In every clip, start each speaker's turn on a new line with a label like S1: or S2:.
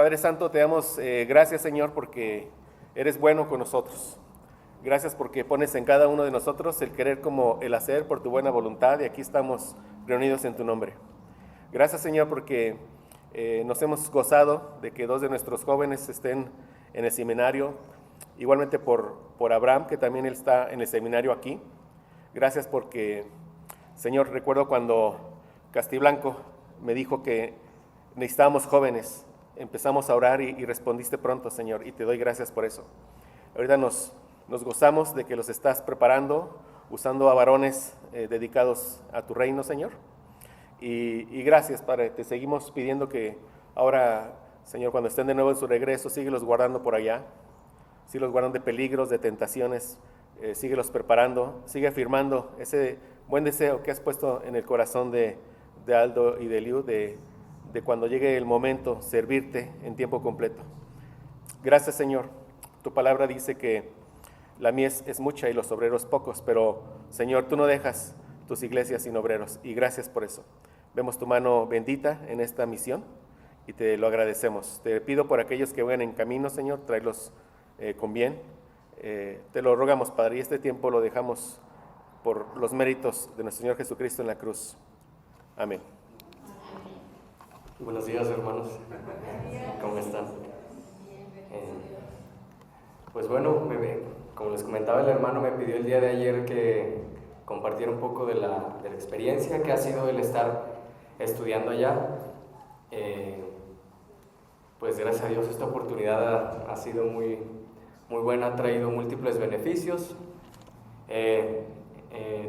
S1: Padre Santo, te damos gracias, Señor, porque eres bueno con nosotros. Gracias porque pones en cada uno de nosotros el querer como el hacer por tu buena voluntad, y aquí estamos reunidos en tu nombre. Gracias, Señor, porque nos hemos gozado de que 2 de nuestros jóvenes estén en el seminario, igualmente por Abraham, que también él está en el seminario aquí. Gracias porque, Señor, recuerdo cuando Castiblanco me dijo que necesitábamos jóvenes, empezamos a orar y respondiste pronto, Señor, y te doy gracias por eso. Ahorita nos gozamos de que los estás preparando, usando a varones dedicados a tu reino, Señor. Y gracias, Padre, te seguimos pidiendo que ahora, Señor, cuando estén de nuevo en su regreso, síguelos guardando por allá, síguelos guardando de peligros, de tentaciones, síguelos preparando, sigue afirmando ese buen deseo que has puesto en el corazón de Aldo y de Liu, de cuando llegue el momento, servirte en tiempo completo. Gracias, Señor. Tu palabra dice que la mies es mucha y los obreros pocos, pero, Señor, tú no dejas tus iglesias sin obreros, y gracias por eso. Vemos tu mano bendita en esta misión y te lo agradecemos. Te pido por aquellos que vayan en camino, Señor, tráelos con bien. Te lo rogamos, Padre, y este tiempo lo dejamos por los méritos de nuestro Señor Jesucristo en la cruz. Amén.
S2: Buenos días, hermanos. ¿Cómo están? Pues bueno, como les comentaba, el hermano me pidió el día de ayer que compartiera un poco de la experiencia que ha sido el estar estudiando allá. Pues gracias a Dios esta oportunidad ha sido muy buena, ha traído múltiples beneficios,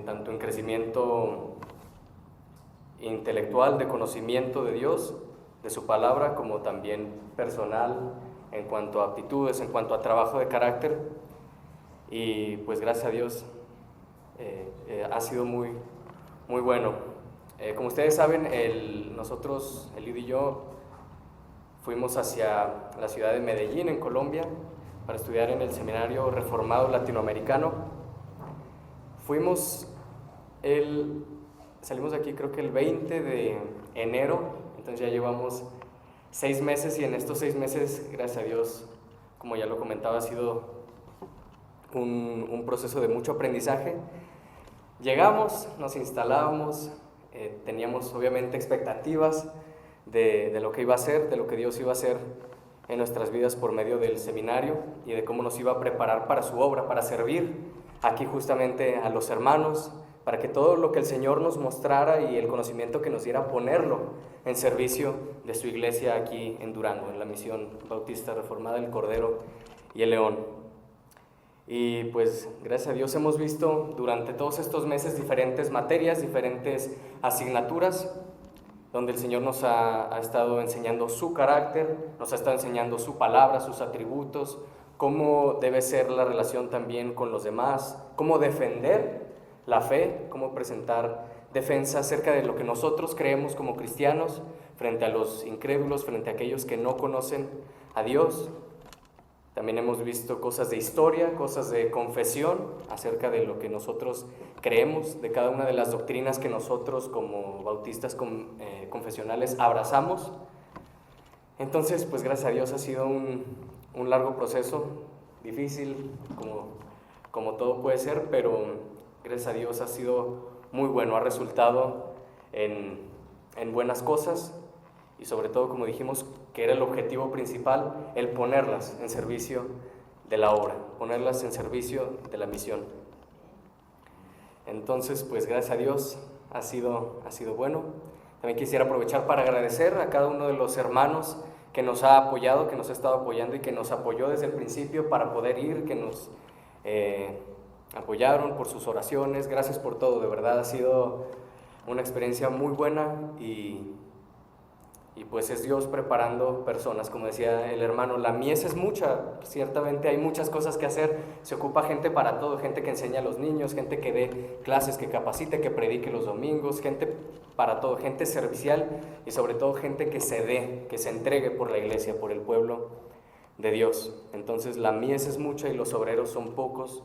S2: tanto en crecimiento intelectual, de conocimiento de Dios, de su palabra, como también personal, en cuanto a aptitudes, en cuanto a trabajo de carácter. Y pues gracias a Dios ha sido muy bueno. Como ustedes saben, nosotros, Eliud y yo, fuimos hacia la ciudad de Medellín, en Colombia, para estudiar en el Seminario Reformado Latinoamericano. Salimos de aquí creo que el 20 de enero, entonces ya llevamos 6 meses, y en estos 6 meses, gracias a Dios, como ya lo comentaba, ha sido un proceso de mucho aprendizaje. Llegamos, nos instalamos, teníamos obviamente expectativas de lo que iba a ser, de lo que Dios iba a hacer en nuestras vidas por medio del seminario, y de cómo nos iba a preparar para su obra, para servir aquí justamente a los hermanos, para que todo lo que el Señor nos mostrara y el conocimiento que nos diera, ponerlo en servicio de su iglesia aquí en Durango, en la Misión Bautista Reformada El Cordero y el León. Y pues gracias a Dios hemos visto durante todos estos meses diferentes materias, diferentes asignaturas, donde el Señor nos ha estado enseñando su carácter, nos ha estado enseñando su palabra, sus atributos, cómo debe ser la relación también con los demás, cómo defender la fe, cómo presentar defensa acerca de lo que nosotros creemos como cristianos frente a los incrédulos, frente a aquellos que no conocen a Dios. También hemos visto cosas de historia, cosas de confesión acerca de lo que nosotros creemos, de cada una de las doctrinas que nosotros como bautistas confesionales abrazamos. Entonces, pues gracias a Dios ha sido un largo proceso, difícil, como todo puede ser, pero gracias a Dios ha sido muy bueno, ha resultado en buenas cosas, y sobre todo, como dijimos, que era el objetivo principal, el ponerlas en servicio de la obra, ponerlas en servicio de la misión. Entonces, pues gracias a Dios ha sido bueno. También quisiera aprovechar para agradecer a cada uno de los hermanos que nos ha apoyado, que nos ha estado apoyando y que nos apoyó desde el principio para poder ir, que nos apoyaron por sus oraciones. Gracias por todo, de verdad ha sido una experiencia muy buena, y pues es Dios preparando personas. Como decía el hermano, la mies es mucha, ciertamente hay muchas cosas que hacer, se ocupa gente para todo, gente que enseña a los niños, gente que dé clases, que capacite, que predique los domingos, gente para todo, gente servicial, y sobre todo gente que se entregue por la iglesia, por el pueblo de Dios. Entonces la mies es mucha y los obreros son pocos.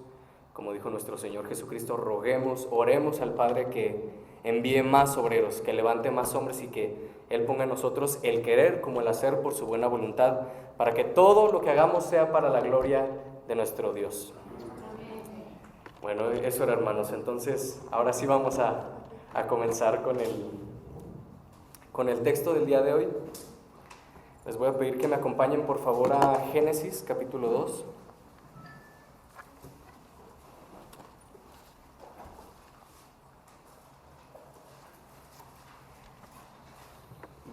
S2: Como dijo nuestro Señor Jesucristo, roguemos, oremos al Padre que envíe más obreros, que levante más hombres, y que Él ponga en nosotros el querer como el hacer por su buena voluntad, para que todo lo que hagamos sea para la gloria de nuestro Dios. Bueno, eso era, hermanos. Entonces, ahora sí vamos a comenzar con el texto del día de hoy. Les voy a pedir que me acompañen, por favor, a Génesis, capítulo 2.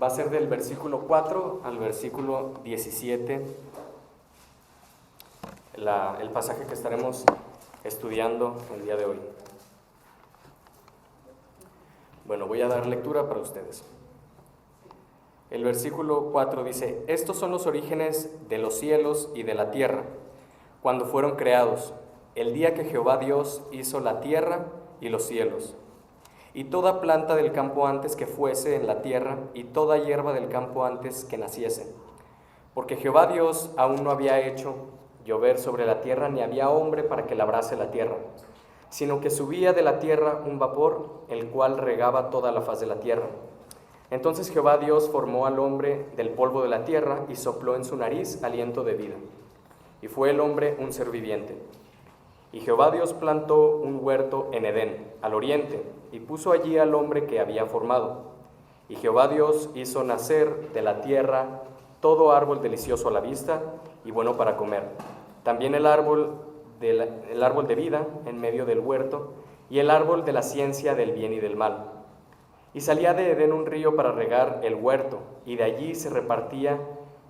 S2: Va a ser del versículo 4 al versículo 17, el pasaje que estaremos estudiando el día de hoy. Bueno, voy a dar lectura para ustedes. El versículo 4 dice: estos son los orígenes de los cielos y de la tierra, cuando fueron creados, el día que Jehová Dios hizo la tierra y los cielos, y toda planta del campo antes que fuese en la tierra, y toda hierba del campo antes que naciese. Porque Jehová Dios aún no había hecho llover sobre la tierra, ni había hombre para que labrase la tierra, sino que subía de la tierra un vapor, el cual regaba toda la faz de la tierra. Entonces Jehová Dios formó al hombre del polvo de la tierra, y sopló en su nariz aliento de vida. Y fue el hombre un ser viviente. Y Jehová Dios plantó un huerto en Edén, al oriente, y puso allí al hombre que había formado. Y Jehová Dios hizo nacer de la tierra todo árbol delicioso a la vista y bueno para comer. También el árbol de vida en medio del huerto, y el árbol de la ciencia del bien y del mal. Y salía de Edén un río para regar el huerto, y de allí se repartía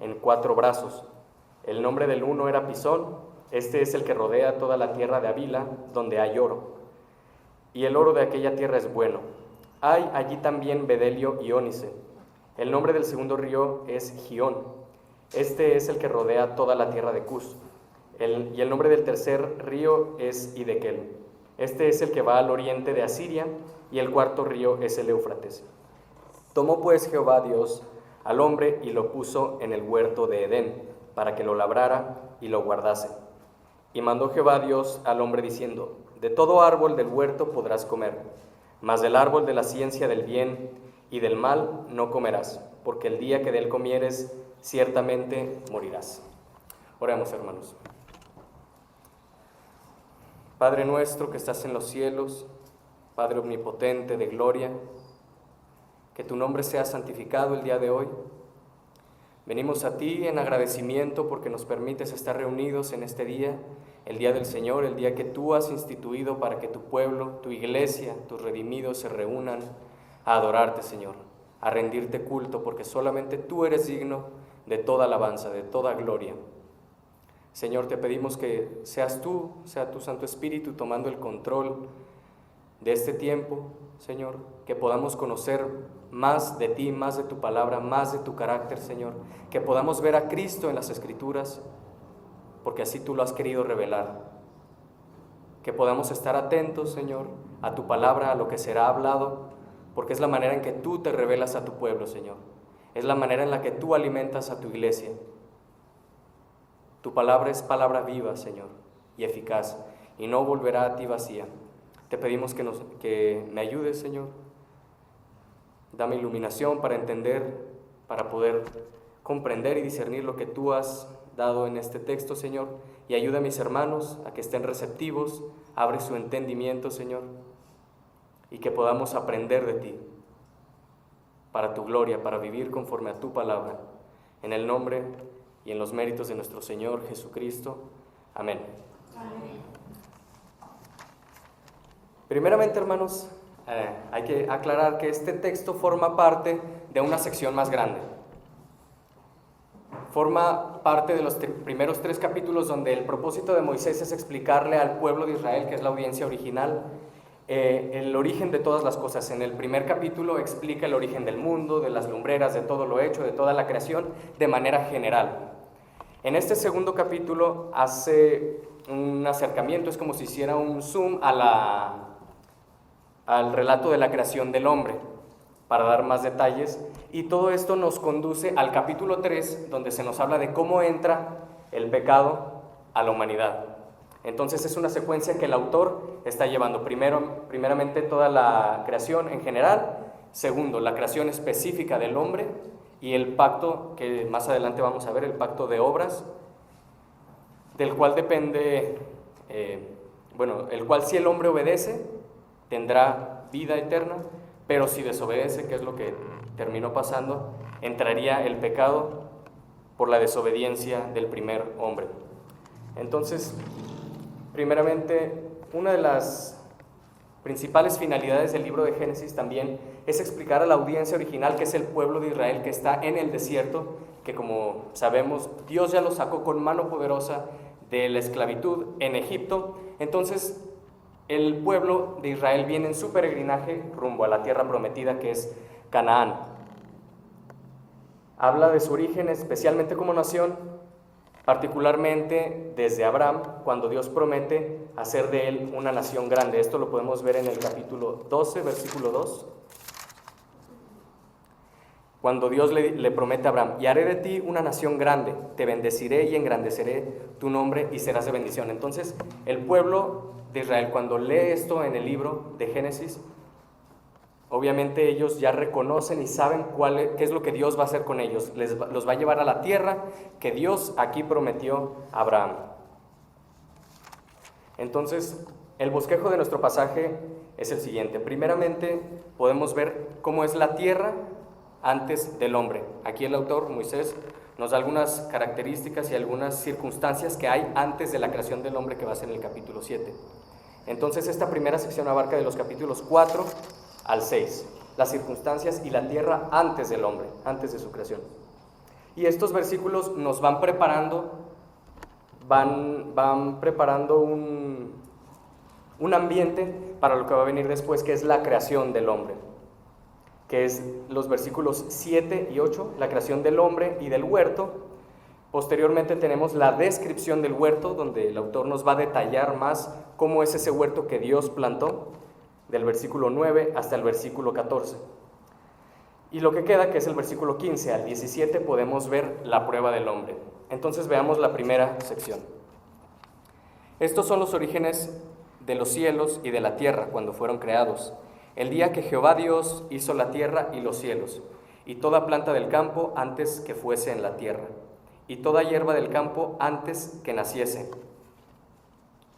S2: en 4 brazos. El nombre del uno era Pisón. Este es el que rodea toda la tierra de Havila, donde hay oro. Y el oro de aquella tierra es bueno. Hay allí también bedelio y ónice. El nombre del segundo río es Gión. Este es el que rodea toda la tierra de Cus. Y el nombre del tercer río es Hidekel. Este es el que va al oriente de Asiria, y el cuarto río es el Éufrates. Tomó pues Jehová Dios al hombre y lo puso en el huerto de Edén, para que lo labrara y lo guardase. Y mandó Jehová Dios al hombre diciendo: de todo árbol del huerto podrás comer, mas del árbol de la ciencia del bien y del mal no comerás, porque el día que de él comieres, ciertamente morirás. Oremos, hermanos. Padre nuestro que estás en los cielos, Padre omnipotente de gloria, que tu nombre sea santificado el día de hoy. Venimos a ti en agradecimiento porque nos permites estar reunidos en este día, el día del Señor, el día que tú has instituido para que tu pueblo, tu iglesia, tus redimidos se reúnan a adorarte, Señor, a rendirte culto, porque solamente tú eres digno de toda alabanza, de toda gloria. Señor, te pedimos que seas tú, sea tu Santo Espíritu tomando el control de este tiempo, Señor, que podamos conocer más de ti, más de tu palabra, más de tu carácter, Señor, que podamos ver a Cristo en las Escrituras, porque así tú lo has querido revelar, que podamos estar atentos, Señor, a tu palabra, a lo que será hablado, porque es la manera en que tú te revelas a tu pueblo, Señor, es la manera en la que tú alimentas a tu iglesia. Tu palabra es palabra viva, Señor, y eficaz, y no volverá a ti vacía. Te pedimos que me ayudes, Señor. Dame iluminación para entender, para poder comprender y discernir lo que tú has dado en este texto, Señor. Y ayuda a mis hermanos a que estén receptivos. Abre su entendimiento, Señor, y que podamos aprender de ti para tu gloria, para vivir conforme a tu palabra. En el nombre y en los méritos de nuestro Señor Jesucristo. Amén. Amén. Primeramente, hermanos, hay que aclarar que este texto forma parte de una sección más grande. Forma parte de los primeros 3 capítulos donde el propósito de Moisés es explicarle al pueblo de Israel, que es la audiencia original, el origen de todas las cosas. En el primer capítulo explica el origen del mundo, de las lumbreras, de todo lo hecho, de toda la creación, de manera general. En este segundo capítulo hace un acercamiento, es como si hiciera un zoom al relato de la creación del hombre, para dar más detalles, y todo esto nos conduce al capítulo 3, donde se nos habla de cómo entra el pecado a la humanidad. Entonces es una secuencia que el autor está llevando primeramente toda la creación en general, Segundo, la creación específica del hombre y el pacto que más adelante vamos a ver, el pacto de obras, del cual depende, el cual si el hombre obedece, tendrá vida eterna, pero si desobedece, que es lo que terminó pasando, entraría el pecado por la desobediencia del primer hombre. Entonces, primeramente, una de las principales finalidades del libro de Génesis también es explicar a la audiencia original, que es el pueblo de Israel que está en el desierto, que como sabemos, Dios ya lo sacó con mano poderosa de la esclavitud en Egipto. Entonces, el pueblo de Israel viene en su peregrinaje rumbo a la tierra prometida, que es Canaán. Habla de su origen, especialmente como nación, particularmente desde Abraham, cuando Dios promete hacer de él una nación grande. Esto lo podemos ver en el capítulo 12, versículo 2. Cuando Dios le promete a Abraham: y haré de ti una nación grande, te bendeciré y engrandeceré tu nombre y serás de bendición. Entonces, el pueblo de Israel, cuando lee esto en el libro de Génesis, obviamente ellos ya reconocen y saben qué es lo que Dios va a hacer con ellos. Los va a llevar a la tierra que Dios aquí prometió a Abraham. Entonces, el bosquejo de nuestro pasaje es el siguiente. Primeramente, podemos ver cómo es la tierra antes del hombre. Aquí el autor, Moisés, nos da algunas características y algunas circunstancias que hay antes de la creación del hombre, que va a ser en el capítulo 7. Entonces, esta primera sección abarca de los capítulos 4 al 6, las circunstancias y la tierra antes del hombre, antes de su creación. Y estos versículos nos van preparando, un ambiente para lo que va a venir después, que es la creación del hombre, que es los versículos 7 y 8, la creación del hombre y del huerto. Posteriormente tenemos la descripción del huerto, donde el autor nos va a detallar más cómo es ese huerto que Dios plantó, del versículo 9 hasta el versículo 14. Y lo que queda, que es el versículo 15 al 17, podemos ver la prueba del hombre. Entonces veamos la primera sección. Estos son los orígenes de los cielos y de la tierra cuando fueron creados, el día que Jehová Dios hizo la tierra y los cielos, y toda planta del campo antes que fuese en la tierra, y toda hierba del campo antes que naciese.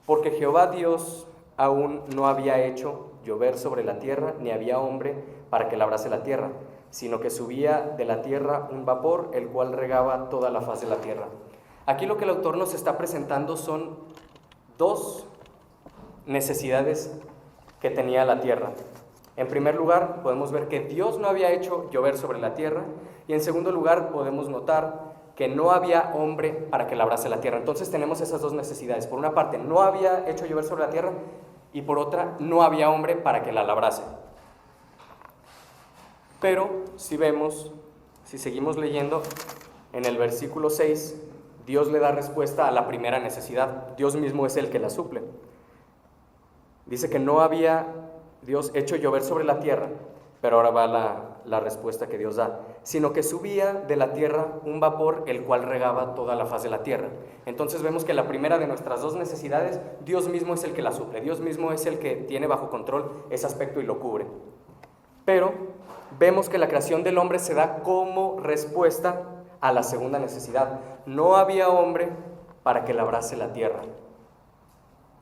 S2: Porque Jehová Dios aún no había hecho llover sobre la tierra, ni había hombre para que labrase la tierra, sino que subía de la tierra un vapor, el cual regaba toda la faz de la tierra. Aquí lo que el autor nos está presentando son dos necesidades que tenía la tierra. En primer lugar, podemos ver que Dios no había hecho llover sobre la tierra, y en segundo lugar, podemos notar que no había hombre para que labrase la tierra. Entonces tenemos esas dos necesidades. Por una parte, no había hecho llover sobre la tierra, y por otra, no había hombre para que la labrase. Pero si seguimos leyendo, en el versículo 6, Dios le da respuesta a la primera necesidad. Dios mismo es el que la suple. Dice que no había Dios hecho llover sobre la tierra, pero ahora va la respuesta que Dios da, sino que subía de la tierra un vapor, el cual regaba toda la faz de la tierra. Entonces vemos que la primera de nuestras dos necesidades, Dios mismo es el que la suple, Dios mismo es el que tiene bajo control ese aspecto y lo cubre. Pero vemos que la creación del hombre se da como respuesta a la segunda necesidad. No había hombre para que labrase la tierra.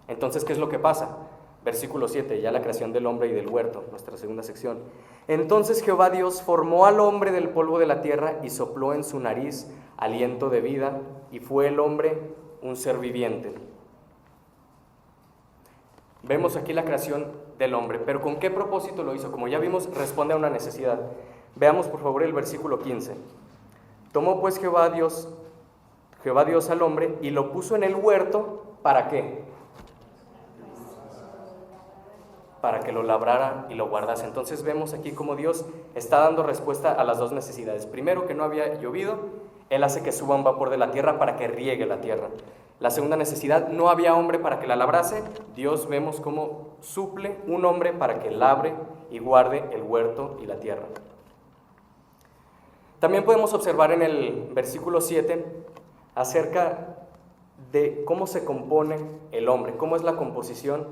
S2: Entonces, ¿qué es lo que pasa? Versículo 7, ya la creación del hombre y del huerto, nuestra segunda sección. Entonces Jehová Dios formó al hombre del polvo de la tierra y sopló en su nariz aliento de vida, y fue el hombre un ser viviente. Vemos aquí la creación del hombre, pero ¿con qué propósito lo hizo? Como ya vimos, responde a una necesidad. Veamos por favor el versículo 15. Tomó pues Jehová Dios al hombre y lo puso en el huerto, ¿para qué? Para que lo labrara y lo guardase. Entonces vemos aquí cómo Dios está dando respuesta a las dos necesidades. Primero, que no había llovido, Él hace que suba un vapor de la tierra para que riegue la tierra. La segunda necesidad, no había hombre para que la labrase. Dios vemos cómo suple un hombre para que labre y guarde el huerto y la tierra. También podemos observar en el versículo 7 acerca de cómo se compone el hombre, cómo es la composición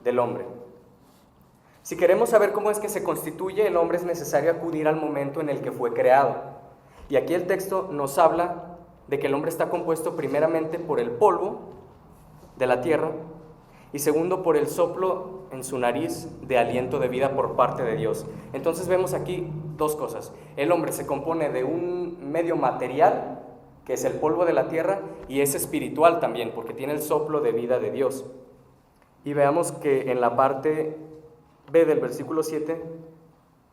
S2: del hombre. Si queremos saber cómo es que se constituye el hombre, es necesario acudir al momento en el que fue creado. Y aquí el texto nos habla de que el hombre está compuesto primeramente por el polvo de la tierra y segundo por el soplo en su nariz de aliento de vida por parte de Dios. Entonces vemos aquí dos cosas. El hombre se compone de un medio material, que es el polvo de la tierra, y es espiritual también, porque tiene el soplo de vida de Dios. Y veamos que en la parte B del versículo 7,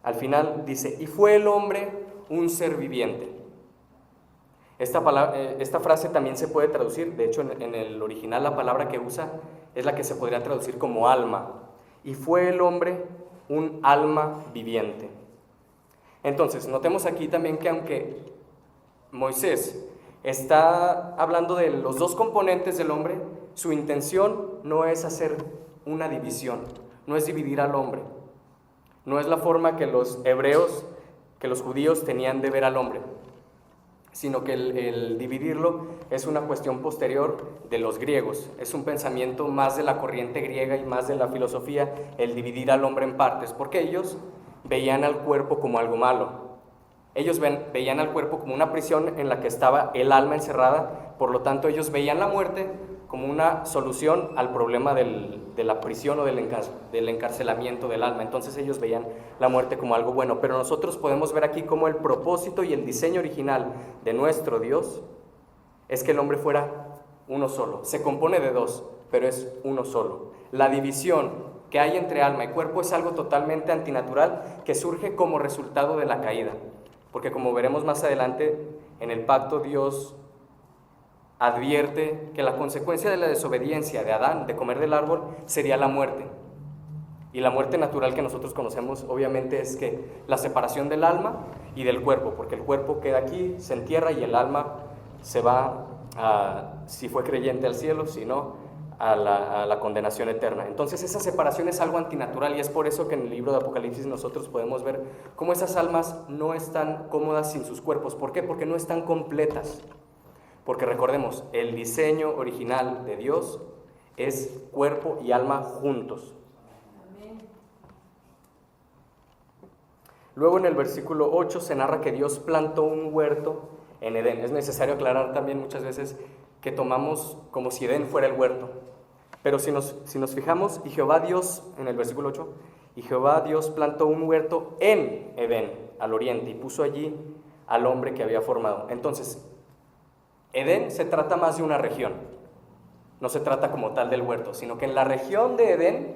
S2: al final dice, y fue el hombre un ser viviente. Esta frase también se puede traducir, de hecho en el original la palabra que usa es la que se podría traducir como alma. Y fue el hombre un alma viviente. Entonces, notemos aquí también que aunque Moisés está hablando de los dos componentes del hombre, su intención no es hacer una división, no es dividir al hombre. No es la forma que los hebreos, que los judíos tenían de ver al hombre, sino que el dividirlo es una cuestión posterior de los griegos. Es un pensamiento más de la corriente griega y más de la filosofía, el dividir al hombre en partes, porque ellos veían al cuerpo como algo malo. Ellos veían al cuerpo como una prisión en la que estaba el alma encerrada, por lo tanto ellos veían la muerte como una solución al problema de la prisión o del encarcelamiento del alma. Entonces ellos veían la muerte como algo bueno, pero nosotros podemos ver aquí cómo el propósito y el diseño original de nuestro Dios es que el hombre fuera uno solo. Se compone de dos, pero es uno solo. La división que hay entre alma y cuerpo es algo totalmente antinatural que surge como resultado de la caída, porque como veremos más adelante, en el pacto Dios advierte que la consecuencia de la desobediencia de Adán, de comer del árbol, sería la muerte. Y la muerte natural que nosotros conocemos, obviamente, es que la separación del alma y del cuerpo, porque el cuerpo queda aquí, se entierra y el alma se va, si fue creyente, al cielo, si no, a la condenación eterna. Entonces esa separación es algo antinatural y es por eso que en el libro de Apocalipsis nosotros podemos ver cómo esas almas no están cómodas sin sus cuerpos. ¿Por qué? Porque no están completas. Porque recordemos, el diseño original de Dios es cuerpo y alma juntos. Luego en el versículo 8 se narra que Dios plantó un huerto en Edén. Es necesario aclarar también muchas veces que tomamos como si Edén fuera el huerto. Pero si nos fijamos, y Jehová Dios, en el versículo 8, y Jehová Dios plantó un huerto en Edén, al oriente, y puso allí al hombre que había formado. Entonces, Edén se trata más de una región, no se trata como tal del huerto, sino que en la región de Edén,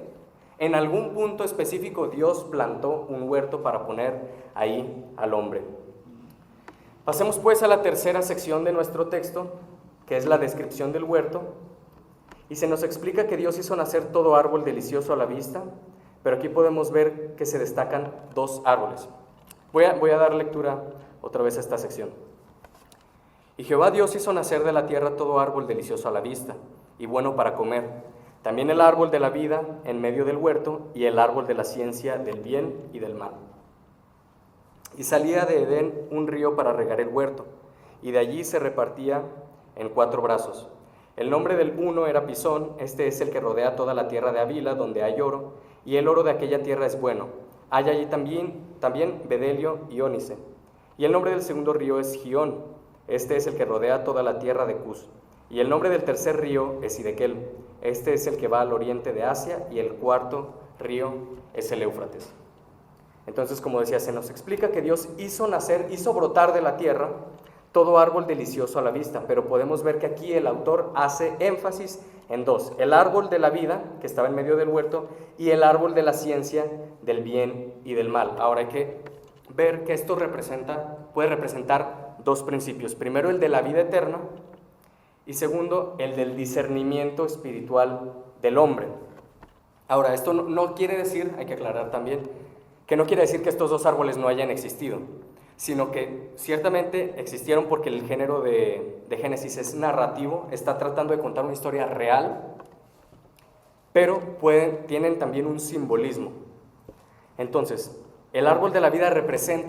S2: en algún punto específico, Dios plantó un huerto para poner ahí al hombre. Pasemos pues a la tercera sección de nuestro texto, que es la descripción del huerto, y se nos explica que Dios hizo nacer todo árbol delicioso a la vista, pero aquí podemos ver que se destacan dos árboles. Voy a dar lectura otra vez a esta sección. Y Jehová Dios hizo nacer de la tierra todo árbol delicioso a la vista y bueno para comer, también el árbol de la vida en medio del huerto y el árbol de la ciencia del bien y del mal. Y salía de Edén un río para regar el huerto, y de allí se repartía en 4 brazos. El nombre del uno era Pisón, este es el que rodea toda la tierra de Havila, donde hay oro, y el oro de aquella tierra es bueno. Hay allí también bedelio y ónice. Y el nombre del segundo río es Gión, este es el que rodea toda la tierra de Cus. Y el nombre del tercer río es Hidekel, este es el que va al oriente de Asia, y el cuarto río es el Éufrates. Entonces, como decía, se nos explica que Dios hizo brotar de la tierra todo árbol delicioso a la vista, pero podemos ver que aquí el autor hace énfasis en dos: el árbol de la vida, que estaba en medio del huerto, y el árbol de la ciencia del bien y del mal. Ahora hay que ver que esto puede representar dos principios: primero, el de la vida eterna, y segundo, el del discernimiento espiritual del hombre. Ahora, esto no quiere decir, hay que aclarar también, que no quiere decir que estos dos árboles no hayan existido, sino que ciertamente existieron porque el género de Génesis es narrativo, está tratando de contar una historia real, pero tienen también un simbolismo. Entonces, el árbol de la vida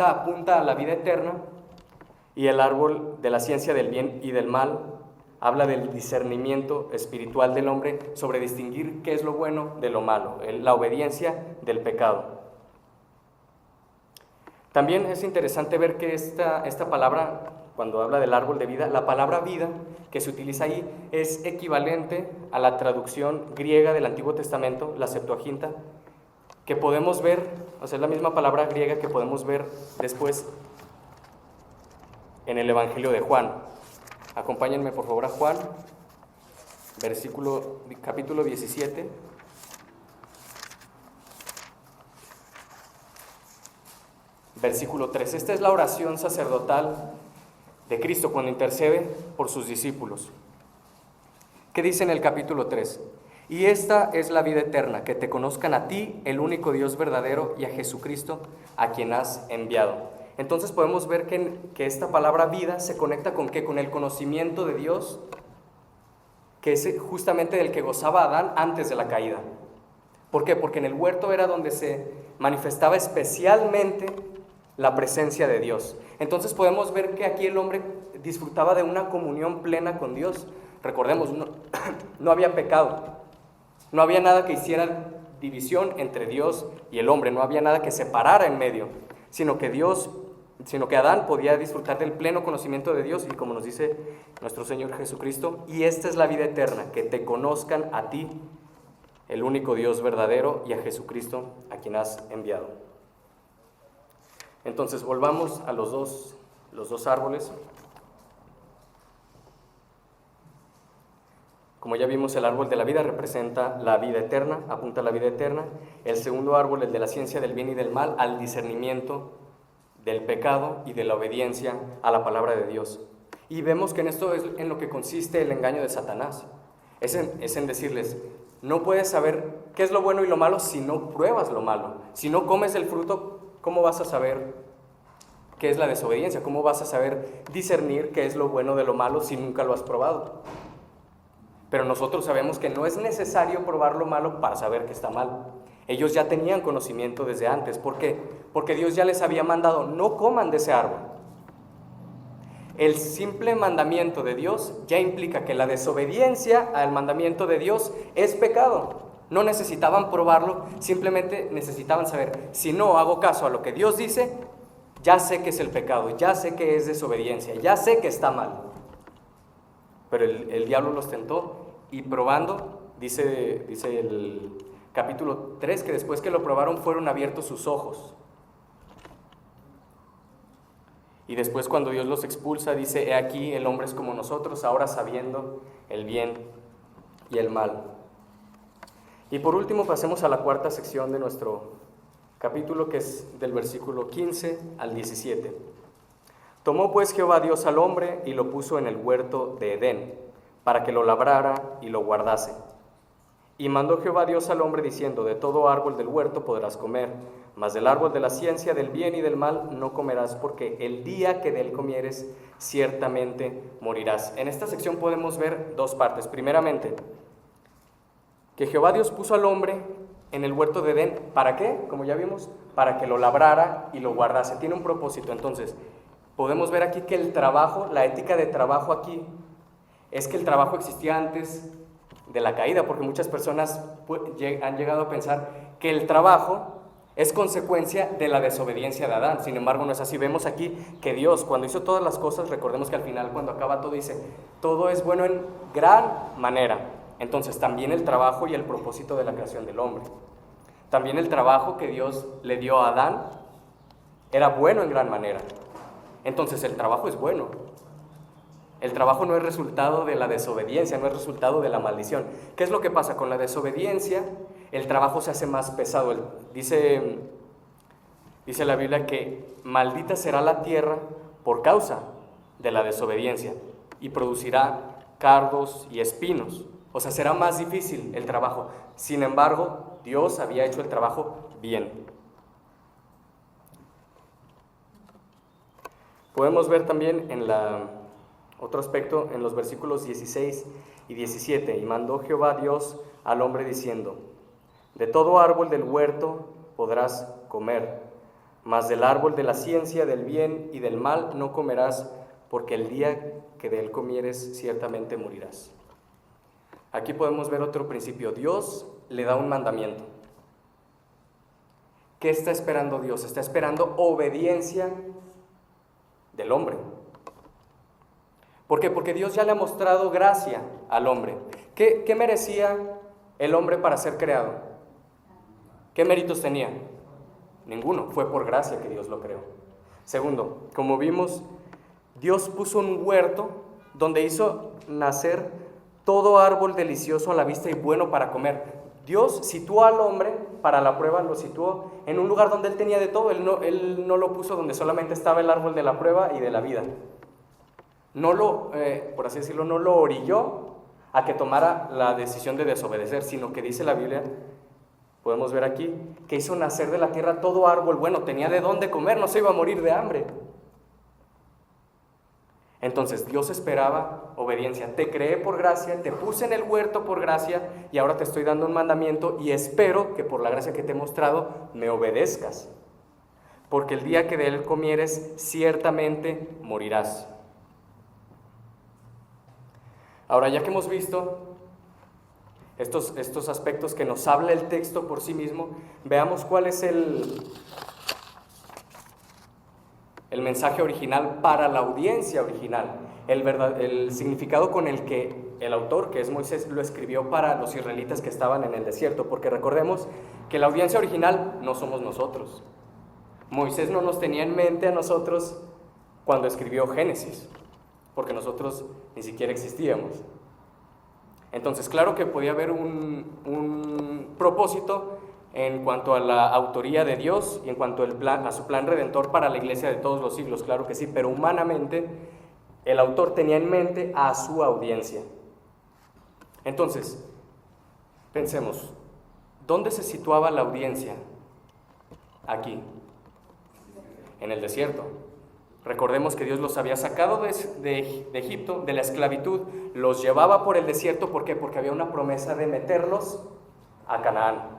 S2: apunta a la vida eterna, y el árbol de la ciencia del bien y del mal habla del discernimiento espiritual del hombre sobre distinguir qué es lo bueno de lo malo, la obediencia del pecado. También es interesante ver que esta palabra, cuando habla del árbol de vida, la palabra vida que se utiliza ahí es equivalente a la traducción griega del Antiguo Testamento, la Septuaginta, que podemos ver, o sea, es la misma palabra griega que podemos ver después en el Evangelio de Juan. Acompáñenme por favor a Juan, capítulo 17. Versículo 3. Esta es la oración sacerdotal de Cristo cuando intercede por sus discípulos. ¿Qué dice en el capítulo 3? Y esta es la vida eterna, que te conozcan a ti, el único Dios verdadero, y a Jesucristo, a quien has enviado. Entonces podemos ver que esta palabra vida se conecta con ¿qué? Con el conocimiento de Dios, que es justamente del que gozaba Adán antes de la caída. ¿Por qué? Porque en el huerto era donde se manifestaba especialmente la presencia de Dios. Entonces podemos ver que aquí el hombre disfrutaba de una comunión plena con Dios. Recordemos, no había pecado, no había nada que hiciera división entre Dios y el hombre, no había nada que separara en medio, sino que Adán podía disfrutar del pleno conocimiento de Dios, y como nos dice nuestro Señor Jesucristo, y esta es la vida eterna, que te conozcan a ti, el único Dios verdadero, y a Jesucristo, a quien has enviado. Entonces volvamos a los dos árboles. Como ya vimos, el árbol de la vida representa la vida eterna, apunta a la vida eterna. El segundo árbol, el de la ciencia del bien y del mal, al discernimiento del pecado y de la obediencia a la palabra de Dios. Y vemos que en esto es en lo que consiste el engaño de Satanás. Es en decirles, no puedes saber qué es lo bueno y lo malo si no pruebas lo malo. Si no comes el fruto, ¿cómo vas a saber qué es la desobediencia? ¿Cómo vas a saber discernir qué es lo bueno de lo malo si nunca lo has probado? Pero nosotros sabemos que no es necesario probar lo malo para saber que está mal. Ellos ya tenían conocimiento desde antes. ¿Por qué? Porque Dios ya les había mandado, no coman de ese árbol. El simple mandamiento de Dios ya implica que la desobediencia al mandamiento de Dios es pecado. No necesitaban probarlo, simplemente necesitaban saber, si no hago caso a lo que Dios dice, ya sé que es el pecado, ya sé que es desobediencia, ya sé que está mal. Pero el diablo los tentó y probando, dice el capítulo 3, que después que lo probaron fueron abiertos sus ojos. Y después cuando Dios los expulsa, dice, he aquí el hombre es como nosotros, ahora sabiendo el bien y el mal. Y por último pasemos a la cuarta sección de nuestro capítulo, que es del versículo 15 al 17. Tomó pues Jehová Dios al hombre y lo puso en el huerto de Edén, para que lo labrara y lo guardase. Y mandó Jehová Dios al hombre diciendo, de todo árbol del huerto podrás comer, mas del árbol de la ciencia del bien y del mal no comerás, porque el día que de él comieres, ciertamente morirás. En esta sección podemos ver dos partes. Primeramente, que Jehová Dios puso al hombre en el huerto de Edén, ¿para qué? Como ya vimos, para que lo labrara y lo guardase. Tiene un propósito. Entonces, podemos ver aquí que el trabajo, la ética de trabajo aquí, es que el trabajo existía antes de la caída, porque muchas personas han llegado a pensar que el trabajo es consecuencia de la desobediencia de Adán. Sin embargo, no es así. Vemos aquí que Dios, cuando hizo todas las cosas, recordemos que al final, cuando acaba todo, dice, todo es bueno en gran manera. Entonces, también el trabajo y el propósito de la creación del hombre. También el trabajo que Dios le dio a Adán era bueno en gran manera. Entonces, el trabajo es bueno. El trabajo no es resultado de la desobediencia, no es resultado de la maldición. ¿Qué es lo que pasa? Con la desobediencia, el trabajo se hace más pesado. Dice la Biblia que maldita será la tierra por causa de la desobediencia y producirá cardos y espinos. O sea, será más difícil el trabajo. Sin embargo, Dios había hecho el trabajo bien. Podemos ver también otro aspecto en los versículos 16 y 17. Y mandó Jehová Dios al hombre diciendo, de todo árbol del huerto podrás comer, mas del árbol de la ciencia del bien y del mal no comerás, porque el día que de él comieres ciertamente morirás. Aquí podemos ver otro principio. Dios le da un mandamiento. ¿Qué está esperando Dios? Está esperando obediencia del hombre. ¿Por qué? Porque Dios ya le ha mostrado gracia al hombre. ¿Qué merecía el hombre para ser creado? ¿Qué méritos tenía? Ninguno. Fue por gracia que Dios lo creó. Segundo, como vimos, Dios puso un huerto donde hizo nacer todo árbol delicioso a la vista y bueno para comer. Dios situó al hombre, para la prueba lo situó en un lugar donde él tenía de todo. Él no lo puso donde solamente estaba el árbol de la prueba y de la vida. No lo, por así decirlo, no lo orilló a que tomara la decisión de desobedecer, sino que dice la Biblia, podemos ver aquí, que hizo nacer de la tierra todo árbol bueno, tenía de dónde comer, no se iba a morir de hambre. Entonces Dios esperaba obediencia. Te creé por gracia, te puse en el huerto por gracia y ahora te estoy dando un mandamiento y espero que por la gracia que te he mostrado me obedezcas. Porque el día que de él comieres ciertamente morirás. Ahora, ya que hemos visto estos aspectos que nos habla el texto por sí mismo, veamos cuál es el mensaje original para la audiencia original, el significado con el que el autor, que es Moisés, lo escribió para los israelitas que estaban en el desierto, porque recordemos que la audiencia original no somos nosotros. Moisés no nos tenía en mente a nosotros cuando escribió Génesis, porque nosotros ni siquiera existíamos. Entonces, claro que podía haber un propósito en cuanto a la autoría de Dios y en cuanto a su plan redentor para la iglesia de todos los siglos, claro que sí, pero humanamente el autor tenía en mente a su audiencia. Entonces, pensemos, ¿dónde se situaba la audiencia? Aquí, en el desierto. Recordemos que Dios los había sacado de Egipto, de la esclavitud, los llevaba por el desierto, ¿por qué? Porque había una promesa de meterlos a Canaán.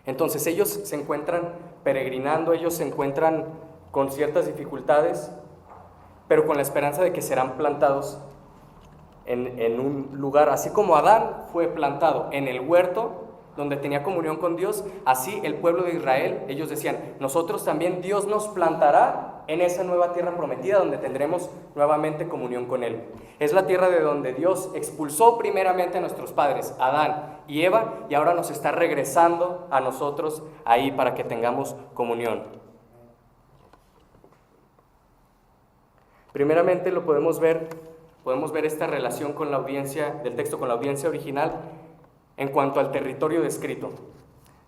S2: Entonces ellos se encuentran peregrinando, ellos se encuentran con ciertas dificultades, pero con la esperanza de que serán plantados en un lugar, así como Adán fue plantado en el huerto, donde tenía comunión con Dios, así el pueblo de Israel, ellos decían, nosotros también Dios nos plantará en esa nueva tierra prometida, donde tendremos nuevamente comunión con Él. Es la tierra de donde Dios expulsó primeramente a nuestros padres, Adán y Eva, y ahora nos está regresando a nosotros ahí para que tengamos comunión. Primeramente lo podemos ver esta relación con la audiencia del texto, con la audiencia original, en cuanto al territorio descrito.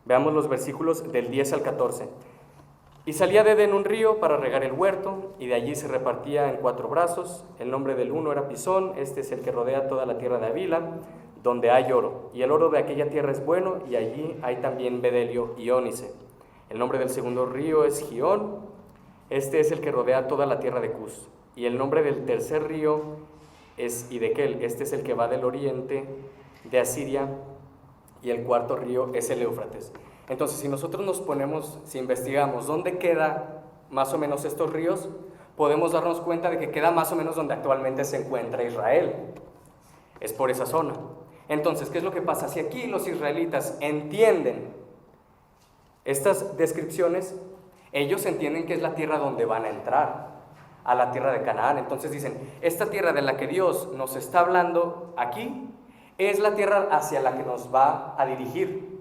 S2: Veamos los versículos del 10 al 14. Y salía de Edén un río para regar el huerto, y de allí se repartía en 4 brazos. El nombre del uno era Pisón, este es el que rodea toda la tierra de Havila, donde hay oro. Y el oro de aquella tierra es bueno, y allí hay también bedelio y ónice. El nombre del segundo río es Gihón, este es el que rodea toda la tierra de Cus. Y el nombre del tercer río es Hidekel, este es el que va del oriente de Asiria, y el cuarto río es el Éufrates. Entonces, si nosotros si investigamos dónde queda más o menos estos ríos, podemos darnos cuenta de que queda más o menos donde actualmente se encuentra Israel. Es por esa zona. Entonces, ¿qué es lo que pasa? Si aquí los israelitas entienden estas descripciones, ellos entienden que es la tierra donde van a entrar, a la tierra de Canaán. Entonces dicen, esta tierra de la que Dios nos está hablando aquí, es la tierra hacia la que nos va a dirigir.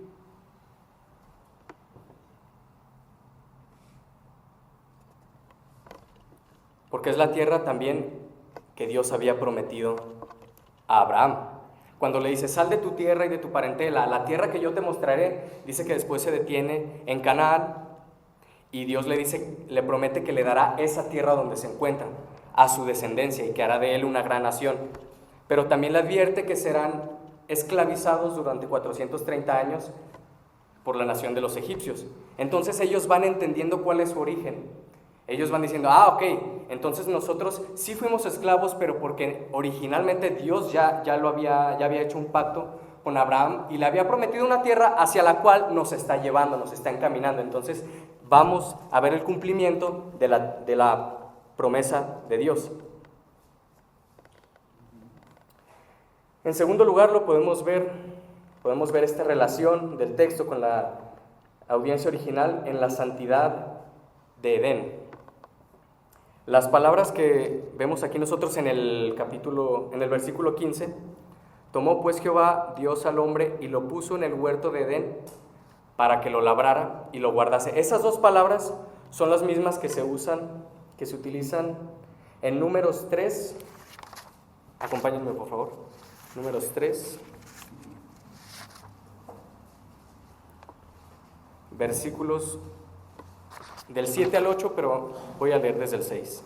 S2: Porque es la tierra también que Dios había prometido a Abraham. Cuando le dice, sal de tu tierra y de tu parentela, a la tierra que yo te mostraré, dice que después se detiene en Canaán, y Dios le promete que le dará esa tierra donde se encuentran, a su descendencia, y que hará de él una gran nación. Pero también le advierte que serán esclavizados durante 430 años por la nación de los egipcios. Entonces ellos van entendiendo cuál es su origen. Ellos van diciendo, ok, entonces nosotros sí fuimos esclavos, pero porque originalmente Dios ya había hecho un pacto con Abraham y le había prometido una tierra hacia la cual nos está llevando, nos está encaminando. Entonces vamos a ver el cumplimiento de la promesa de Dios. En segundo lugar, podemos ver esta relación del texto con la audiencia original en la santidad de Edén. Las palabras que vemos aquí nosotros en el versículo 15, tomó pues Jehová Dios al hombre y lo puso en el huerto de Edén para que lo labrara y lo guardase. Esas dos palabras son las mismas que se utilizan en Números 3. Acompáñenme, por favor. Números 3. Versículos del 7 al 8, pero voy a leer desde el 6.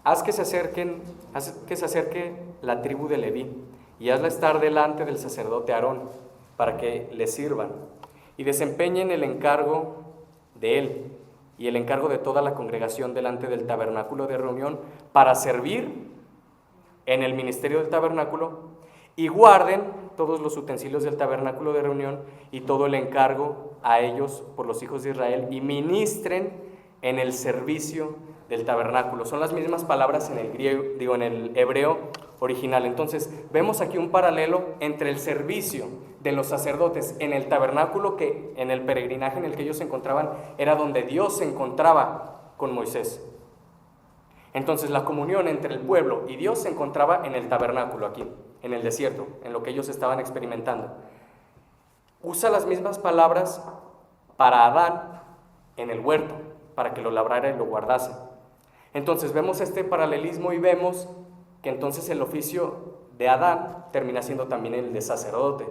S2: Haz que se acerque la tribu de Leví, y hazla estar delante del sacerdote Aarón, para que le sirvan, y desempeñen el encargo de él, y el encargo de toda la congregación delante del tabernáculo de reunión, para servir en el ministerio del tabernáculo, y guarden todos los utensilios del tabernáculo de reunión y todo el encargo a ellos por los hijos de Israel, y ministren en el servicio del tabernáculo. Son las mismas palabras en el hebreo original. Entonces, vemos aquí un paralelo entre el servicio de los sacerdotes en el tabernáculo, que en el peregrinaje en el que ellos se encontraban era donde Dios se encontraba con Moisés. Entonces, la comunión entre el pueblo y Dios se encontraba en el tabernáculo aquí, en el desierto, en lo que ellos estaban experimentando. Usa las mismas palabras para Adán en el huerto, para que lo labrara y lo guardase. Entonces vemos este paralelismo y vemos que entonces el oficio de Adán termina siendo también el de sacerdote.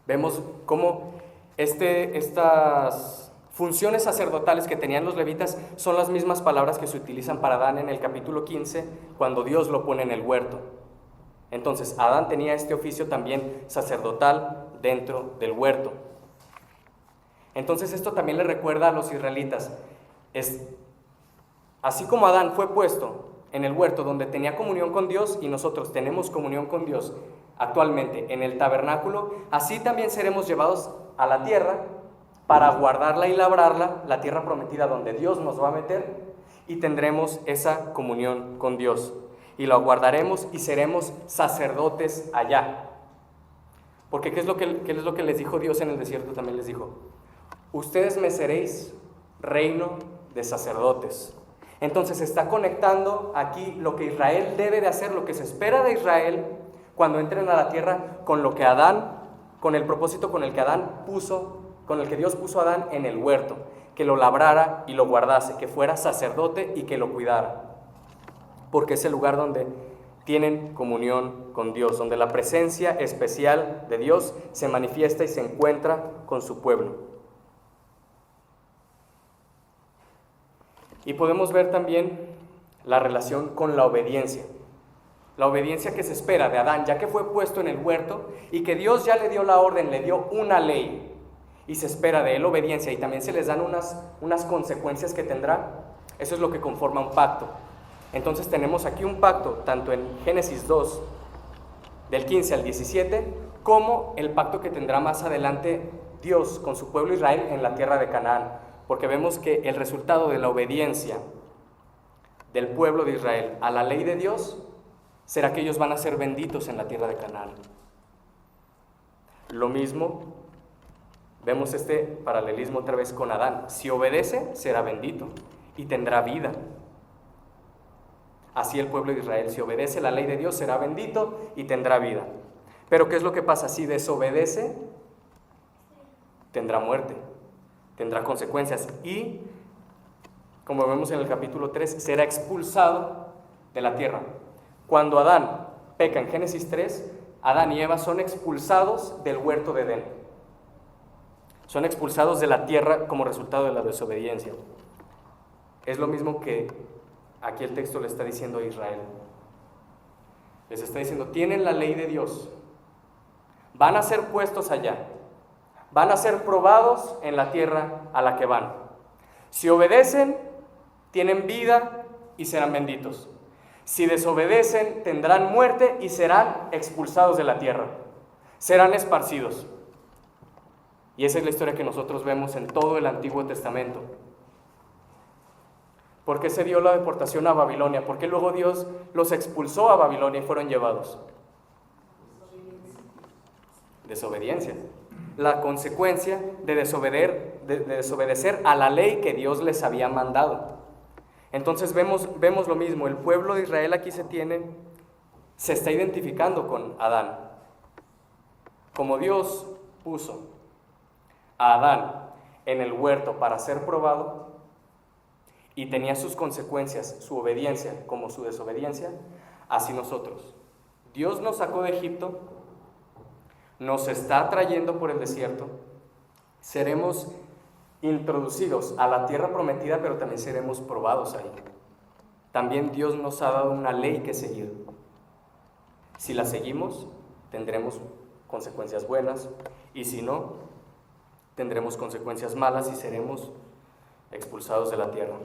S2: Vemos cómo estas funciones sacerdotales que tenían los levitas son las mismas palabras que se utilizan para Adán en el capítulo 15, cuando Dios lo pone en el huerto. Entonces, Adán tenía este oficio también sacerdotal dentro del huerto. Entonces, esto también le recuerda a los israelitas. Así como Adán fue puesto en el huerto donde tenía comunión con Dios, y nosotros tenemos comunión con Dios actualmente en el tabernáculo, así también seremos llevados a la tierra para guardarla y labrarla, la tierra prometida donde Dios nos va a meter, y tendremos esa comunión con Dios. Y lo guardaremos y seremos sacerdotes allá. Porque ¿qué es lo que les dijo Dios en el desierto? También les dijo: ustedes me seréis reino de sacerdotes. Entonces está conectando aquí lo que Israel debe de hacer, lo que se espera de Israel cuando entren a la tierra, con lo que con el propósito con el que Dios puso a Adán en el huerto, que lo labrara y lo guardase, que fuera sacerdote y que lo cuidara. Porque es el lugar donde tienen comunión con Dios, donde la presencia especial de Dios se manifiesta y se encuentra con su pueblo. Y podemos ver también la relación con la obediencia que se espera de Adán, ya que fue puesto en el huerto y que Dios ya le dio la orden, le dio una ley, y se espera de él obediencia, y también se les dan unas consecuencias que tendrá. Eso es lo que conforma un pacto. Entonces tenemos aquí un pacto, tanto en Génesis 2, del 15 al 17, como el pacto que tendrá más adelante Dios con su pueblo Israel en la tierra de Canaán, porque vemos que el resultado de la obediencia del pueblo de Israel a la ley de Dios será que ellos van a ser benditos en la tierra de Canaán. Lo mismo, vemos este paralelismo otra vez con Adán. Si obedece, será bendito y tendrá vida. Así el pueblo de Israel, si obedece la ley de Dios, será bendito y tendrá vida. Pero ¿qué es lo que pasa? Si desobedece, tendrá muerte, tendrá consecuencias, y, como vemos en el capítulo 3, será expulsado de la tierra. Cuando Adán peca en Génesis 3, Adán y Eva son expulsados del huerto de Edén. Son expulsados de la tierra como resultado de la desobediencia. Es lo mismo que aquí el texto le está diciendo a Israel. Les está diciendo: tienen la ley de Dios, van a ser puestos allá, van a ser probados en la tierra a la que van. Si obedecen, tienen vida y serán benditos. Si desobedecen, tendrán muerte y serán expulsados de la tierra, serán esparcidos. Y esa es la historia que nosotros vemos en todo el Antiguo Testamento. ¿Por qué se dio la deportación a Babilonia? ¿Por qué luego Dios los expulsó a Babilonia y fueron llevados? Desobediencia. La consecuencia de desobedecer a la ley que Dios les había mandado. Entonces vemos lo mismo. El pueblo de Israel aquí se está identificando con Adán. Como Dios puso a Adán en el huerto para ser probado y tenía sus consecuencias, su obediencia como su desobediencia, así nosotros. Dios nos sacó de Egipto, nos está trayendo por el desierto, seremos introducidos a la tierra prometida, pero también seremos probados ahí. También Dios nos ha dado una ley que seguir. Si la seguimos, tendremos consecuencias buenas, y si no, tendremos consecuencias malas y seremos expulsados de la tierra.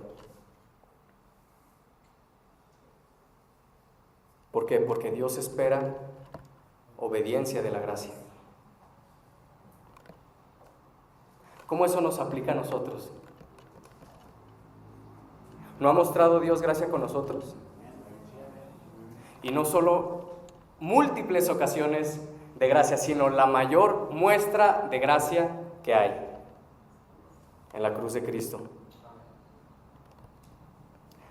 S2: ¿Por qué? Porque Dios espera obediencia de la gracia. ¿Cómo eso nos aplica a nosotros? ¿No ha mostrado Dios gracia con nosotros? Y no solo múltiples ocasiones de gracia, sino la mayor muestra de gracia que hay en la cruz de Cristo.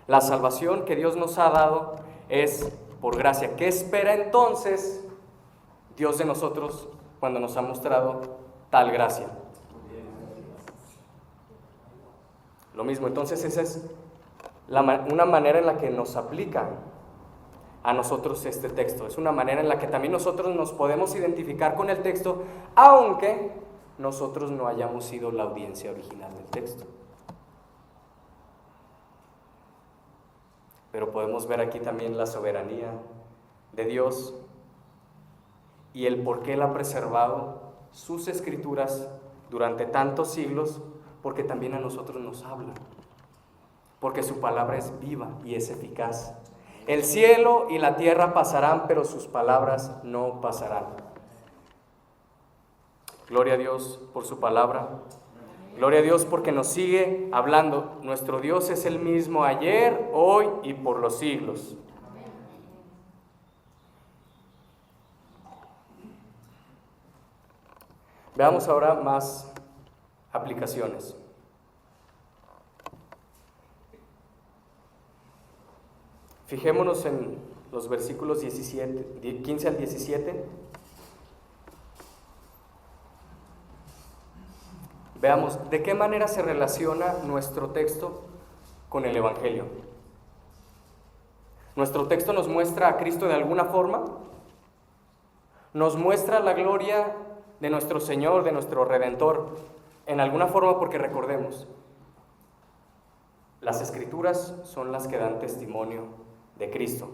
S2: La salvación que Dios nos ha dado es por gracia. ¿Qué espera entonces Dios de nosotros cuando nos ha mostrado tal gracia? Lo mismo, entonces esa es una manera en la que nos aplica a nosotros este texto. Es una manera en la que también nosotros nos podemos identificar con el texto, aunque nosotros no hayamos sido la audiencia original del texto. Pero podemos ver aquí también la soberanía de Dios y el por qué Él ha preservado sus escrituras durante tantos siglos, porque también a nosotros nos habla, porque su palabra es viva y es eficaz. El cielo y la tierra pasarán, pero sus palabras no pasarán. Gloria a Dios por su palabra. Gloria a Dios porque nos sigue hablando. Nuestro Dios es el mismo ayer, hoy y por los siglos. Veamos ahora más aplicaciones. Fijémonos en los versículos 15 al 17. Veamos de qué manera se relaciona nuestro texto con el Evangelio. ¿Nuestro texto nos muestra a Cristo de alguna forma? ¿Nos muestra la gloria de nuestro Señor, de nuestro Redentor, en alguna forma? Porque recordemos, las Escrituras son las que dan testimonio de Cristo.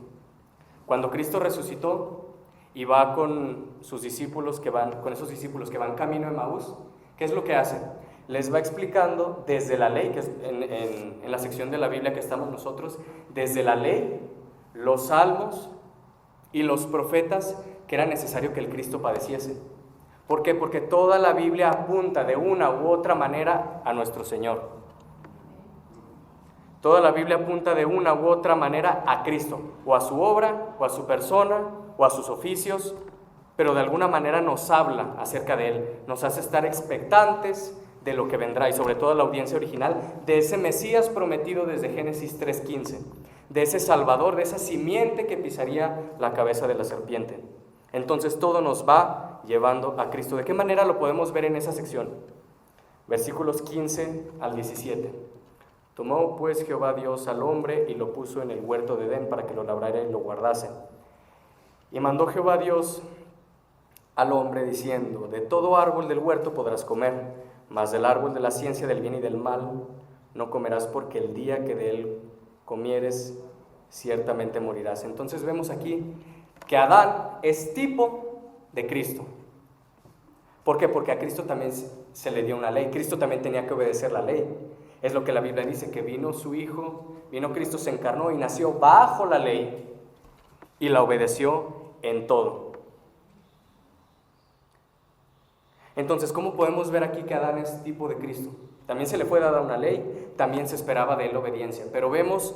S2: Cuando Cristo resucitó y va con esos discípulos que van camino a Emaús, ¿qué es lo que hace? Les va explicando desde la ley, que es en la sección de la Biblia que estamos nosotros, desde la ley, los salmos y los profetas, que era necesario que el Cristo padeciese. ¿Por qué? Porque toda la Biblia apunta de una u otra manera a nuestro Señor. Toda la Biblia apunta de una u otra manera a Cristo, o a su obra, o a su persona, o a sus oficios, pero de alguna manera nos habla acerca de Él, nos hace estar expectantes de lo que vendrá, y sobre todo la audiencia original, de ese Mesías prometido desde Génesis 3:15, de ese Salvador, de esa simiente que pisaría la cabeza de la serpiente. Entonces todo nos va llevando a Cristo. ¿De qué manera lo podemos ver en esa sección? Versículos 15 al 17. Tomó pues Jehová Dios al hombre y lo puso en el huerto de Edén para que lo labrara y lo guardase. Y mandó Jehová Dios al hombre diciendo: de todo árbol del huerto podrás comer, mas del árbol de la ciencia del bien y del mal no comerás, porque el día que de él comieres ciertamente morirás. Entonces vemos aquí que Adán es tipo de Cristo. ¿Por qué? Porque a Cristo también se le dio una ley. Cristo también tenía que obedecer la ley. Es lo que la Biblia dice, que vino su Hijo, vino Cristo, se encarnó y nació bajo la ley y la obedeció en todo. Entonces, ¿cómo podemos ver aquí que Adán es tipo de Cristo? también se le fue dada una ley, también se esperaba de él obediencia. Pero vemos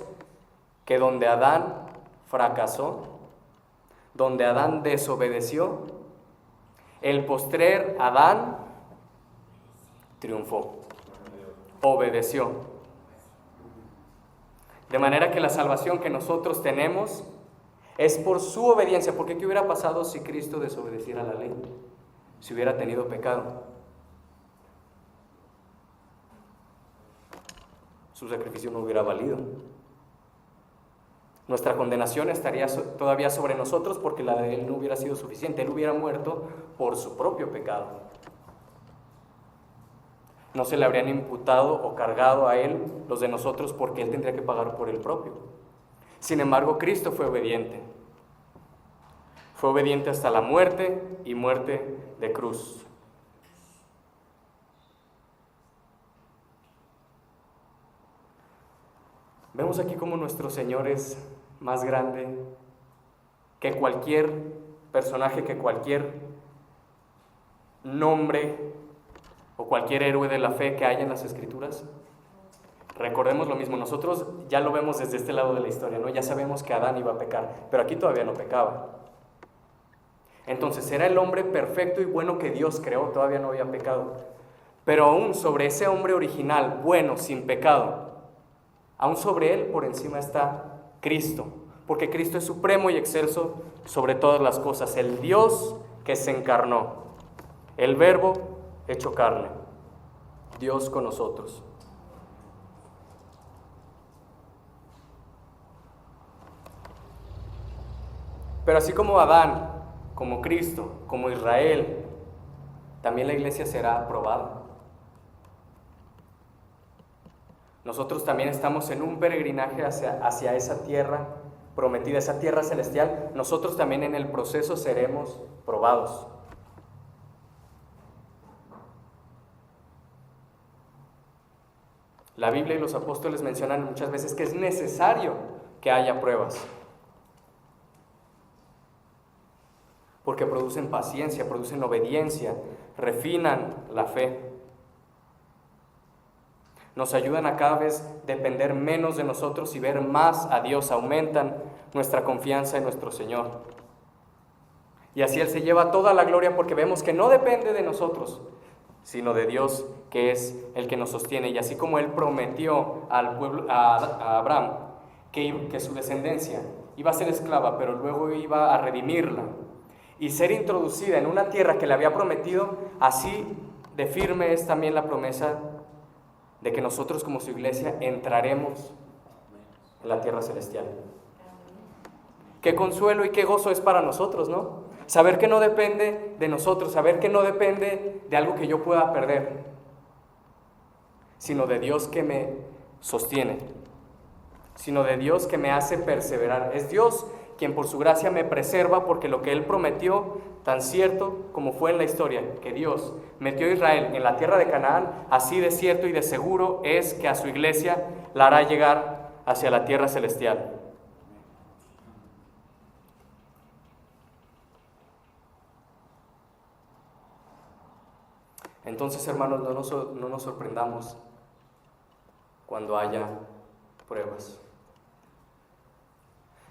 S2: que donde Adán fracasó, donde Adán desobedeció, el postrer Adán triunfó, obedeció. De manera que la salvación que nosotros tenemos es por su obediencia. Porque ¿qué hubiera pasado si Cristo desobedeciera la ley? Si hubiera tenido pecado, su sacrificio no hubiera valido. Nuestra condenación estaría todavía sobre nosotros porque la de él no hubiera sido suficiente. Él hubiera muerto por su propio pecado. No se le habrían imputado o cargado a él los de nosotros porque él tendría que pagar por el propio. Sin embargo, Cristo fue obediente. Fue obediente hasta la muerte y muerte de cruz. Vemos aquí cómo nuestro Señor es más grande que cualquier personaje, que cualquier nombre o cualquier héroe de la fe que haya en las Escrituras. Recordemos lo mismo, nosotros ya lo vemos desde este lado de la historia, ¿no? Ya sabemos que Adán iba a pecar, pero aquí todavía no pecaba. Entonces era el hombre perfecto y bueno que Dios creó, todavía no había pecado. Pero aún sobre ese hombre original, bueno, sin pecado, aún sobre él por encima está Cristo, porque Cristo es supremo y excelso sobre todas las cosas, el Dios que se encarnó, el Verbo hecho carne, Dios con nosotros. Pero así como Adán, como Cristo, como Israel, también la iglesia será aprobada. Nosotros también estamos en un peregrinaje hacia esa tierra prometida, esa tierra celestial. Nosotros también en el proceso seremos probados. La Biblia y los apóstoles mencionan muchas veces que es necesario que haya pruebas, porque producen paciencia, producen obediencia, refinan la fe. Nos ayudan a cada vez depender menos de nosotros y ver más a Dios, aumentan nuestra confianza en nuestro Señor. Y así Él se lleva toda la gloria porque vemos que no depende de nosotros, sino de Dios, que es el que nos sostiene. Y así como Él prometió al pueblo, a Abraham que su descendencia iba a ser esclava, pero luego iba a redimirla y ser introducida en una tierra que le había prometido, así de firme es también la promesa de que nosotros como su iglesia entraremos en la tierra celestial. Qué consuelo y qué gozo es para nosotros, ¿no? Saber que no depende de nosotros, saber que no depende de algo que yo pueda perder, sino de Dios que me sostiene, sino de Dios que me hace perseverar. Es Dios quien por su gracia me preserva, porque lo que Él prometió, tan cierto como fue en la historia, que Dios metió a Israel en la tierra de Canaán, así de cierto y de seguro es que a su iglesia la hará llegar hacia la tierra celestial. Entonces, hermanos, no nos sorprendamos cuando haya pruebas,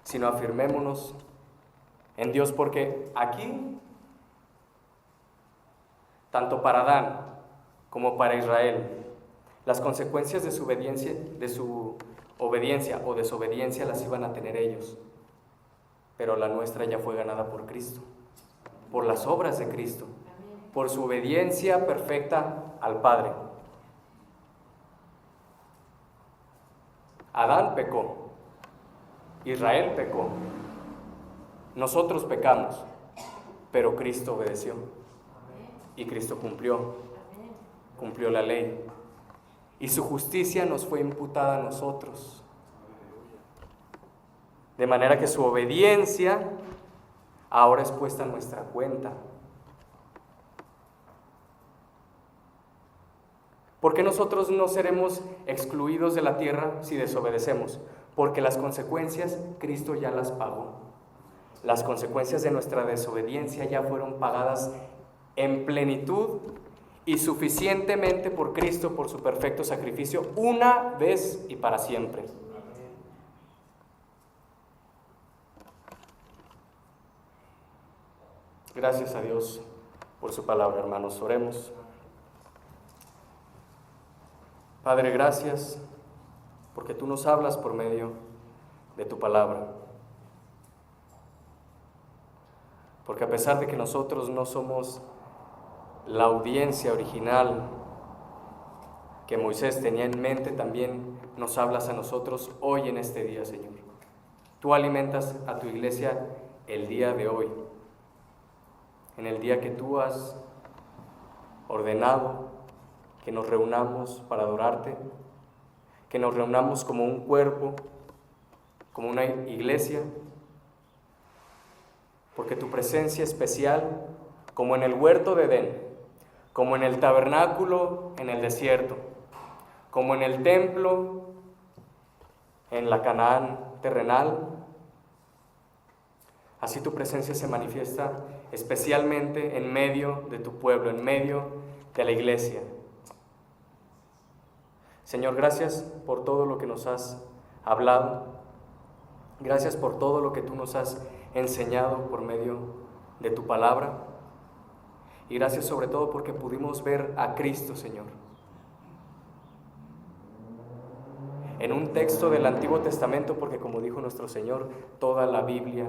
S2: sino afirmémonos en Dios, porque aquí, tanto para Adán como para Israel, las consecuencias de su obediencia o desobediencia las iban a tener ellos, pero la nuestra ya fue ganada por Cristo, por las obras de Cristo, por su obediencia perfecta al Padre. Adán pecó, Israel pecó, nosotros pecamos, pero Cristo obedeció y Cristo cumplió la ley y su justicia nos fue imputada a nosotros, de manera que su obediencia ahora es puesta en nuestra cuenta. ¿Por qué nosotros no seremos excluidos de la tierra si desobedecemos? Porque las consecuencias Cristo ya las pagó. Las consecuencias de nuestra desobediencia ya fueron pagadas en plenitud y suficientemente por Cristo, por su perfecto sacrificio, una vez y para siempre. Gracias a Dios por su palabra, hermanos. Oremos. Padre, gracias porque tú nos hablas por medio de tu palabra. Porque a pesar de que nosotros no somos la audiencia original que Moisés tenía en mente, también nos hablas a nosotros hoy en este día, Señor. Tú alimentas a tu iglesia el día de hoy, en el día que tú has ordenado que nos reunamos para adorarte, que nos reunamos como un cuerpo, como una iglesia, porque tu presencia especial, como en el huerto de Edén, como en el tabernáculo en el desierto, como en el templo en la Canaán terrenal, así tu presencia se manifiesta especialmente en medio de tu pueblo, en medio de la iglesia. Señor, gracias por todo lo que nos has hablado. Gracias por todo lo que tú nos has enseñado por medio de tu palabra. Y gracias sobre todo porque pudimos ver a Cristo, Señor. En un texto del Antiguo Testamento, porque como dijo nuestro Señor, toda la Biblia,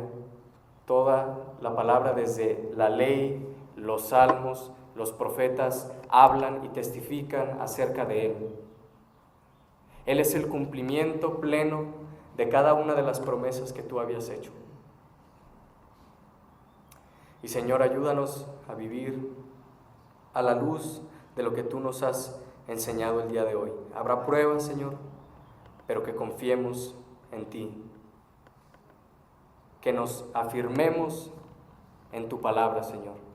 S2: toda la palabra desde la ley, los salmos, los profetas hablan y testifican acerca de Él. Él es el cumplimiento pleno de cada una de las promesas que tú habías hecho. Y Señor, ayúdanos a vivir a la luz de lo que tú nos has enseñado el día de hoy. Habrá pruebas, Señor, pero que confiemos en ti. Que nos afirmemos en tu palabra, Señor.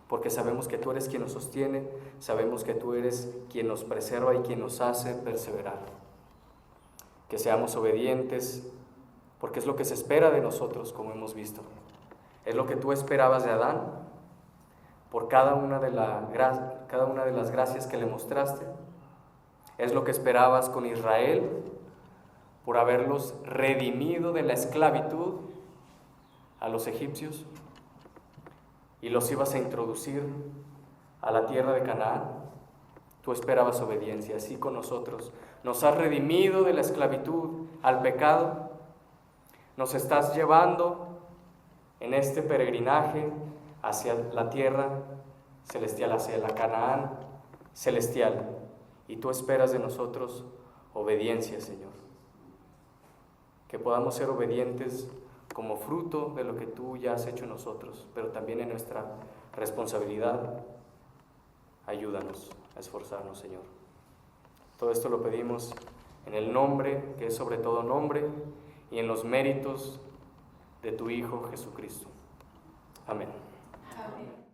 S2: Porque sabemos que tú eres quien nos sostiene, sabemos que tú eres quien nos preserva y quien nos hace perseverar. Que seamos obedientes, porque es lo que se espera de nosotros, como hemos visto. Es lo que tú esperabas de Adán, por cada una de las gracias que le mostraste. Es lo que esperabas con Israel, por haberlos redimido de la esclavitud a los egipcios, y los ibas a introducir a la tierra de Canaán. Tú esperabas obediencia, así con nosotros. Nos has redimido de la esclavitud al pecado, nos estás llevando en este peregrinaje hacia la tierra celestial, hacia la Canaán celestial, y tú esperas de nosotros obediencia, Señor. Que podamos ser obedientes como fruto de lo que tú ya has hecho en nosotros, pero también en nuestra responsabilidad. Ayúdanos a esforzarnos, Señor. Todo esto lo pedimos en el nombre, que es sobre todo nombre, y en los méritos de tu Hijo Jesucristo. Amén.
S3: Amén.